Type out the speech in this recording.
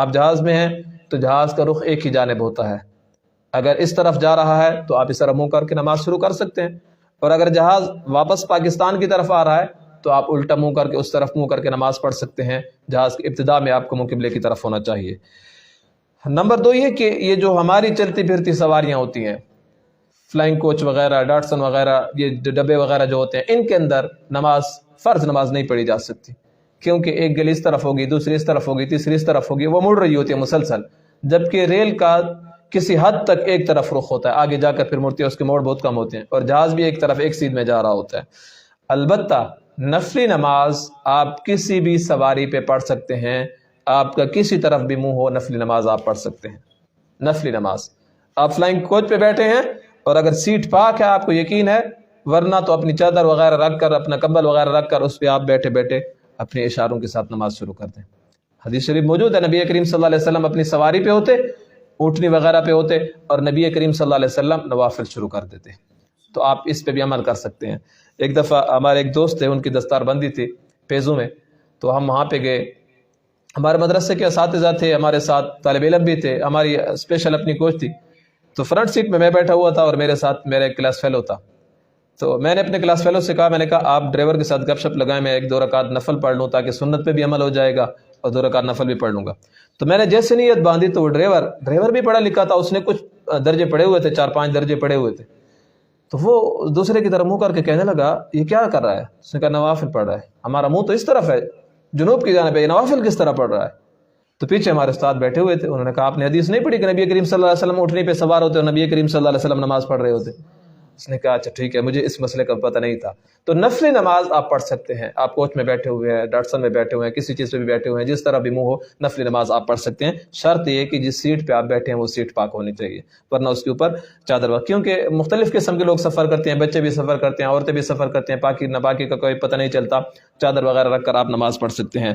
آپ جہاز میں ہیں تو جہاز کا رخ ایک ہی جانب ہوتا ہے، اگر اس طرف جا رہا ہے تو آپ اس طرح منہ کر کے نماز شروع کر سکتے ہیں، اور اگر جہاز واپس پاکستان کی طرف آ رہا ہے تو آپ الٹا منہ کر کے اس طرف منہ کر کے نماز پڑھ سکتے ہیں۔ جہاز کی ابتدا میں آپ کو منہ قبلے کی طرف ہونا چاہیے۔ نمبر 2 یہ کہ یہ جو ہماری چلتی پھرتی سواریاں ہوتی ہیں، فلائنگ کوچ وغیرہ، ڈاٹسن وغیرہ، یہ ڈبے وغیرہ جو ہوتے ہیں، ان کے اندر نماز، فرض نماز نہیں پڑھی جا سکتی، کیونکہ ایک گلی اس طرف ہوگی، دوسری اس طرف ہوگی، تیسری اس طرف ہوگی، وہ مڑ رہی ہوتی ہے مسلسل، جبکہ ریل کا کسی حد تک ایک طرف رخ ہوتا ہے، آگے جا کر پھر مڑتی ہے، اس کے موڑ بہت کم ہوتے ہیں، اور جہاز بھی ایک طرف ایک سیدھ میں جا رہا ہوتا ہے۔ البتہ نفلی نماز آپ کسی بھی سواری پہ پڑھ سکتے ہیں، آپ کا کسی طرف بھی منہ ہو نفلی نماز آپ پڑھ سکتے ہیں۔ نفلی نماز آپ فلائنگ کوچ پہ بیٹھے ہیں اور اگر سیٹ پاک ہے، آپ کو یقین ہے، ورنہ تو اپنی چادر وغیرہ رکھ کر، اپنا کمبل وغیرہ رکھ کر اس پہ آپ بیٹھے بیٹھے اپنے اشاروں کے ساتھ نماز شروع کر دیں۔ حدیث شریف موجود ہے، نبی کریم صلی اللہ علیہ وسلم اپنی سواری پہ ہوتے، اونٹنی وغیرہ پہ ہوتے، اور نبی کریم صلی اللہ علیہ وسلم نوافل شروع کر دیتے، تو آپ اس پہ بھی عمل کر سکتے ہیں۔ ایک دفعہ ہمارے ایک دوست تھے، ان کی دستار بندی تھی پیزوں میں، تو ہم وہاں پہ گئے، ہمارے مدرسے کے اساتذہ تھے، ہمارے ساتھ طالب علم بھی تھے، ہماری اسپیشل اپنی کوچ تھی، تو فرنٹ سیٹ میں بیٹھا ہوا تھا اور میرے ساتھ میرا ایک کلاس فیلو تھا۔ تو میں نے اپنے کلاس فیلو سے کہا، میں نے کہا آپ ڈرائیور کے ساتھ گپ شپ لگائیں، میں 1-2 رکعت نفل پڑھ لوں تاکہ سنت پہ بھی عمل ہو جائے گا اور 2 رکعت نفل بھی پڑھ لوں گا۔ تو میں نے جیسے نیت باندھی تو وہ ڈرائیور بھی پڑھا لکھا تھا، اس نے کچھ درجے پڑھے ہوئے تھے، 4-5 درجے پڑھے ہوئے تھے، تو وہ دوسرے کی طرف منہ کر کے کہنے لگا یہ کیا کر رہا ہے؟ اس نے کہا نوافل پڑھ رہا ہے، ہمارا منہ تو اس طرف ہے، جنوب کی جانب ہے، یہ نوافل کس طرح پڑھ رہا ہے؟ تو پیچھے ہمارے استاد بیٹھے ہوئے تھے، انہوں نے کہا آپ نے حدیث نہیں پڑھی کہ نبی کریم صلی اللہ علیہ وسلم اٹھنے پہ سوار ہوتے اور نبی کریم صلی اللہ علیہ وسلم نماز پڑھ رہے ہوتے؟ اس نے کہا اچھا ٹھیک ہے، مجھے اس مسئلے کا پتہ نہیں تھا۔ تو نفلی نماز آپ پڑھ سکتے ہیں، آپ کوچ میں بیٹھے ہوئے ہیں، ڈاٹسن میں بیٹھے ہوئے ہیں، کسی چیز پہ بھی بیٹھے ہوئے ہیں، جس طرح بھی منہ ہو نفلی نماز آپ پڑھ سکتے ہیں، شرط یہ کہ جس سیٹ پہ آپ بیٹھے ہیں وہ سیٹ پاک ہونی چاہیے، ورنہ اس کے اوپر چادر کیونکہ مختلف قسم کے لوگ سفر کرتے ہیں، بچے بھی سفر کرتے ہیں، عورتیں بھی سفر کرتے ہیں، پاکی ناپاکی کا کوئی پتہ نہیں چلتا، چادر وغیرہ رکھ کر آپ نماز پڑھ سکتے ہیں۔